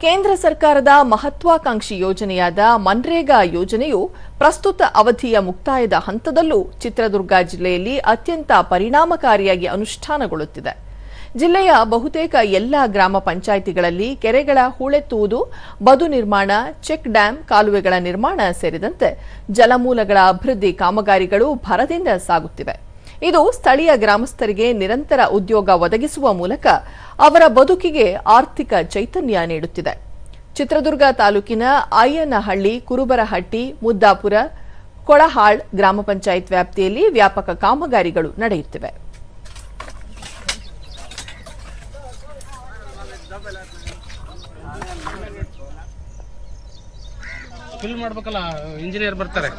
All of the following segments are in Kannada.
ಕೇಂದ್ರ ಸರ್ಕಾರದ ಮಹತ್ವಾಕಾಂಕ್ಷಿ ಯೋಜನೆಯಾದ ಮನ್ರೇಗಾ ಯೋಜನೆಯು ಪ್ರಸ್ತುತ ಅವಧಿಯ ಮುಕ್ತಾಯದ ಹಂತದಲ್ಲೂ ಚಿತ್ರದುರ್ಗ ಜಿಲ್ಲೆಯಲ್ಲಿ ಅತ್ಯಂತ ಪರಿಣಾಮಕಾರಿಯಾಗಿ ಅನುಷ್ಠಾನಗೊಳ್ಳುತ್ತಿದೆ. ಜಿಲ್ಲೆಯ ಬಹುತೇಕ ಎಲ್ಲಾ ಗ್ರಾಮ ಪಂಚಾಯಿತಿಗಳಲ್ಲಿ ಕೆರೆಗಳ ಹೂಳೆತ್ತುವುದು, ಬದು ನಿರ್ಮಾಣ, ಚೆಕ್ ಡ್ಯಾಂ, ಕಾಲುವೆಗಳ ನಿರ್ಮಾಣ ಸೇರಿದಂತೆ ಜಲಮೂಲಗಳ ಅಭಿವೃದ್ಧಿ ಕಾಮಗಾರಿಗಳು ಭರದಿಂದ ಸಾಗುತ್ತಿವೆ. ಇದು ಸ್ಥಳೀಯ ಗ್ರಾಮಸ್ಥರಿಗೆ ನಿರಂತರ ಉದ್ಯೋಗ ಒದಗಿಸುವ ಮೂಲಕ ಅವರ ಬದುಕಿಗೆ ಆರ್ಥಿಕ ಚೈತನ್ಯ ನೀಡುತ್ತಿದೆ. ಚಿತ್ರದುರ್ಗ ತಾಲೂಕಿನ ಅಯ್ಯನಹಳ್ಳಿ, ಕುರುಬರಹಟ್ಟಿ, ಮುದ್ದಾಪುರ, ಕೊಳಹಾಳ್ ಗ್ರಾಮ ಪಂಚಾಯತ್ ವ್ಯಾಪ್ತಿಯಲ್ಲಿ ವ್ಯಾಪಕ ಕಾಮಗಾರಿಗಳು ನಡೆಯುತ್ತಿವೆ. ಫಿಲ್ ಮಾಡಬೇಕಲ್ಲ, ಇಂಜಿನಿಯರ್ ಬರ್ತಾರೆ.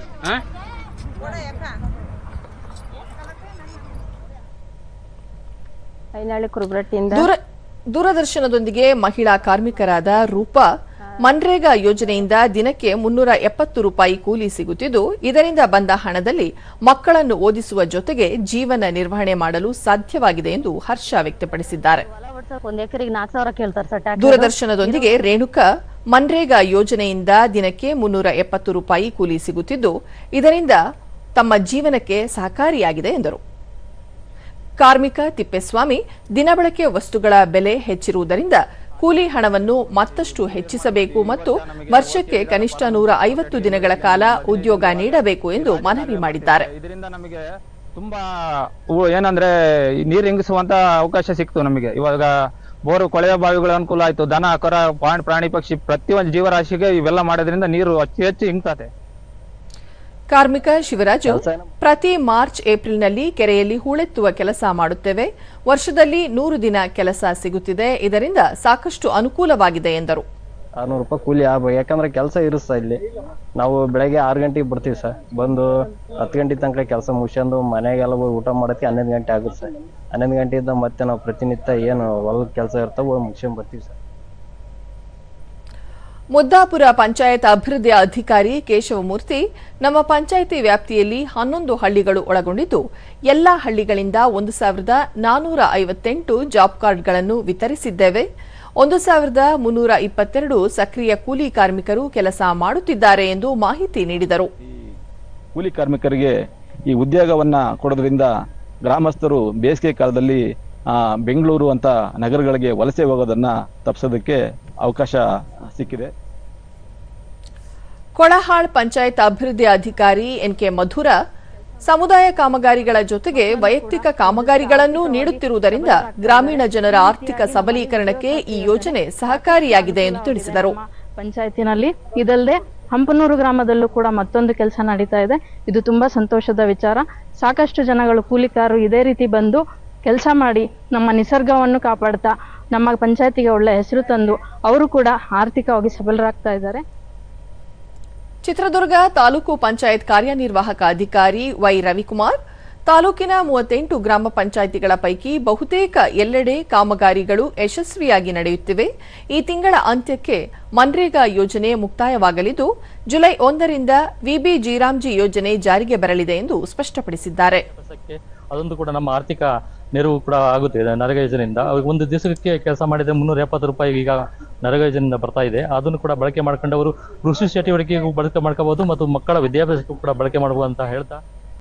ದೂರದರ್ಶನದೊಂದಿಗೆ ಮಹಿಳಾ ಕಾರ್ಮಿಕರಾದ ರೂಪಾ, ಮನ್ರೇಗಾ ಯೋಜನೆಯಿಂದ ದಿನಕ್ಕೆ 370 ರೂಪಾಯಿ ಕೂಲಿ ಸಿಗುತ್ತಿದ್ದು, ಇದರಿಂದ ಬಂದ ಹಣದಲ್ಲಿ ಮಕ್ಕಳನ್ನು ಓದಿಸುವ ಜೊತೆಗೆ ಜೀವನ ನಿರ್ವಹಣೆ ಮಾಡಲು ಸಾಧ್ಯವಾಗಿದೆ ಎಂದು ಹರ್ಷ ವ್ಯಕ್ತಪಡಿಸಿದ್ದಾರೆ. ದೂರದರ್ಶನದೊಂದಿಗೆ ರೇಣುಕಾ, ಮನ್ರೇಗಾ ಯೋಜನೆಯಿಂದ ದಿನಕ್ಕೆ 370 ರೂಪಾಯಿ ಕೂಲಿ ಸಿಗುತ್ತಿದ್ದು, ಇದರಿಂದ ತಮ್ಮ ಜೀವನಕ್ಕೆ ಸಹಕಾರಿಯಾಗಿದೆ ಎಂದರು. ಕಾರ್ಮಿಕ ತಿಪ್ಪೇಸ್ವಾಮಿ, ದಿನಬಳಕೆ ವಸ್ತುಗಳ ಬೆಲೆ ಹೆಚ್ಚಿರುವುದರಿಂದ ಕೂಲಿ ಹಣವನ್ನು ಮತ್ತಷ್ಟು ಹೆಚ್ಚಿಸಬೇಕು ಮತ್ತು ವರ್ಷಕ್ಕೆ ಕನಿಷ್ಠ 150 ದಿನಗಳ ಕಾಲ ಉದ್ಯೋಗ ನೀಡಬೇಕು ಎಂದು ಮನವಿ ಮಾಡಿದ್ದಾರೆ. ಇದರಿಂದ ನಮಗೆ ತುಂಬಾ ಏನಂದ್ರೆ ನೀರು ಇಂಗಿಸುವಂತ ಅವಕಾಶ ಸಿಕ್ತು. ನಮಗೆ ಇವಾಗ ಬೋರು, ಕೊಳೆಯ ಬಾವಿಗಳ ಅನುಕೂಲ ಆಯ್ತು. ದನ, ಕರ, ಪ್ರಾಣಿ, ಪಕ್ಷಿ ಪ್ರತಿಯೊಂದು ಜೀವರಾಶಿಗೆ ಇವೆಲ್ಲ ಮಾಡೋದ್ರಿಂದ ನೀರು ಹೆಚ್ಚು ಇಂಗ್ತದೆ. ಕಾರ್ಮಿಕ ಶಿವರಾಜು, ಪ್ರತಿ ಮಾರ್ಚ್ ಏಪ್ರಿಲ್ನಲ್ಲಿ ಕೆರೆಯಲ್ಲಿ ಹೂಳೆತ್ತುವ ಕೆಲಸ ಮಾಡುತ್ತೇವೆ. ವರ್ಷದಲ್ಲಿ 100 ದಿನ ಕೆಲಸ ಸಿಗುತ್ತಿದೆ. ಇದರಿಂದ ಸಾಕಷ್ಟು ಅನುಕೂಲವಾಗಿದೆ ಎಂದರು. 600 ರೂಪಾಯಿ ಕೂಲಿ ಆಗ್ಬೇಕು, ಯಾಕಂದ್ರೆ ಕೆಲಸ ಇರುತ್ತೆ. ಇಲ್ಲಿ ನಾವು ಬೆಳಗ್ಗೆ 6 ಗಂಟೆಗೆ ಬರ್ತೀವಿ ಸರ್. ಬಂದು 10 ಗಂಟೆ ತನಕ ಕೆಲಸ ಮುಗಿಸ್ಕೊಂಡು ಮನೆಗೆಲ್ಲ ಊಟ ಮಾಡೋಕ್ಕೆ 11 ಗಂಟೆ ಆಗುತ್ತೆ ಸರ್. 11 ಗಂಟೆಯಿಂದ ಮತ್ತೆ ನಾವು ಪ್ರತಿನಿತ್ಯ ಏನು ಹೊಲದ ಕೆಲಸ ಇರ್ತಾವೆ ಮುಗಿಸ್ಕೊಂಡು ಬರ್ತೀವಿ ಸರ್. ಮುದ್ದಾಪುರ ಪಂಚಾಯತ್ ಅಭಿವೃದ್ಧಿ ಅಧಿಕಾರಿ ಕೇಶವಮೂರ್ತಿ, ನಮ್ಮ ಪಂಚಾಯಿತಿ ವ್ಯಾಪ್ತಿಯಲ್ಲಿ 11 ಹಳ್ಳಿಗಳು ಒಳಗೊಂಡಿದ್ದು, ಎಲ್ಲಾ ಹಳ್ಳಿಗಳಿಂದ 1458 ಜಾಬ್ ಕಾರ್ಡ್ಗಳನ್ನು ವಿತರಿಸಿದ್ದೇವೆ. 1322 ಸಕ್ರಿಯ ಕೂಲಿ ಕಾರ್ಮಿಕರು ಕೆಲಸ ಮಾಡುತ್ತಿದ್ದಾರೆ ಎಂದು ಮಾಹಿತಿ ನೀಡಿದರು. ಕೂಲಿ ಕಾರ್ಮಿಕರಿಗೆ ಈ ಉದ್ಯೋಗವನ್ನ ಕೊಡೋದ್ರಿಂದ ಗ್ರಾಮಸ್ಥರು ಬೇಸಿಗೆ ಕಾಲದಲ್ಲಿ ಬೆಂಗಳೂರು ಅಂತ ನಗರಗಳಿಗೆ ವಲಸೆ ಹೋಗೋದನ್ನ ತಪ್ಪಿಸೋದಕ್ಕೆ ಅವಕಾಶ ಸಿಕ್ಕಿದೆ. ಕೊಳಹಾಳ್ ಪಂಚಾಯತ್ ಅಭಿವೃದ್ಧಿ ಅಧಿಕಾರಿ ಎನ್ಕೆ ಮಧುರ, ಸಮುದಾಯ ಕಾಮಗಾರಿಗಳ ಜೊತೆಗೆ ವೈಯಕ್ತಿಕ ಕಾಮಗಾರಿಗಳನ್ನು ನೀಡುತ್ತಿರುವುದರಿಂದ ಗ್ರಾಮೀಣ ಜನರ ಆರ್ಥಿಕ ಸಬಲೀಕರಣಕ್ಕೆ ಈ ಯೋಜನೆ ಸಹಕಾರಿಯಾಗಿದೆ ಎಂದು ತಿಳಿಸಿದರು. ಪಂಚಾಯತಿನಲ್ಲಿ ಇದಲ್ಲದೆ ಹಂಪನೂರು ಗ್ರಾಮದಲ್ಲೂ ಕೂಡ ಮತ್ತೊಂದು ಕೆಲಸ ನಡೀತಾ ಇದೆ. ಇದು ತುಂಬಾ ಸಂತೋಷದ ವಿಚಾರ. ಸಾಕಷ್ಟು ಜನಗಳು ಕೂಲಿಕಾರರು ಇದೇ ರೀತಿ ಬಂದು ಕೆಲಸ ಮಾಡಿ ನಮ್ಮ ನಿಸರ್ಗವನ್ನು ಕಾಪಾಡ್ತಾ ನಮ್ಮ ಪಂಚಾಯತಿಗೆ ಒಳ್ಳೆ ಹೆಸರು ತಂದು ಅವರು ಕೂಡ ಆರ್ಥಿಕವಾಗಿ ಸಬಲರಾಗ್ತಾ ಇದ್ದಾರೆ. ಚಿತ್ರದುರ್ಗ ತಾಲೂಕು ಪಂಚಾಯತ್ ಕಾರ್ಯನಿರ್ವಾಹಕ ಅಧಿಕಾರಿ ವೈ ರವಿಕುಮಾರ್, ತಾಲೂಕಿನ 38 ಗ್ರಾಮ ಪಂಚಾಯಿತಿಗಳ ಪೈಕಿ ಬಹುತೇಕ ಎಲ್ಲೆಡೆ ಕಾಮಗಾರಿಗಳು ಯಶಸ್ವಿಯಾಗಿ ನಡೆಯುತ್ತಿವೆ. ಈ ತಿಂಗಳ ಅಂತ್ಯಕ್ಕೆ ಮನ್ರೇಗಾ ಯೋಜನೆ ಮುಕ್ತಾಯವಾಗಲಿದ್ದು, ಜುಲೈ 1ರಿಂದ ವಿಬಿ ಜೀರಾಮ್ಜಿ ಯೋಜನೆ ಜಾರಿಗೆ ಬರಲಿದೆ ಎಂದು ಸ್ಪಷ್ಟಪಡಿಸಿದ್ದಾರೆ. ಅದೊಂದು ಕೂಡ ನಮ್ಮ ಆರ್ಥಿಕ ನೆರವು ಕೂಡ ಆಗುತ್ತೆ. ನರೇಗಾ ಯೋಜನೆಯಿಂದ ಒಂದು ದಿವಸಕ್ಕೆ ಕೆಲಸ ಮಾಡಿದ್ರೆ 370 ರೂಪಾಯಿ ಈಗ ನರೇಗಾ ಯೋಜನೆಯಿಂದ ಬರ್ತಾ ಇದೆ. ಅದನ್ನು ಕೂಡ ಬಳಕೆ ಮಾಡ್ಕೊಂಡು ಅವರು ಕೃಷಿ ಚಟುವಟಿಕೆಗೂ ಬಳಕೆ ಮಾಡ್ಕೋಬಹುದು ಮತ್ತು ಮಕ್ಕಳ ವಿದ್ಯಾಭ್ಯಾಸಕ್ಕೂ ಕೂಡ ಬಳಕೆ ಮಾಡಬಹುದು ಅಂತ ಹೇಳ್ತಾ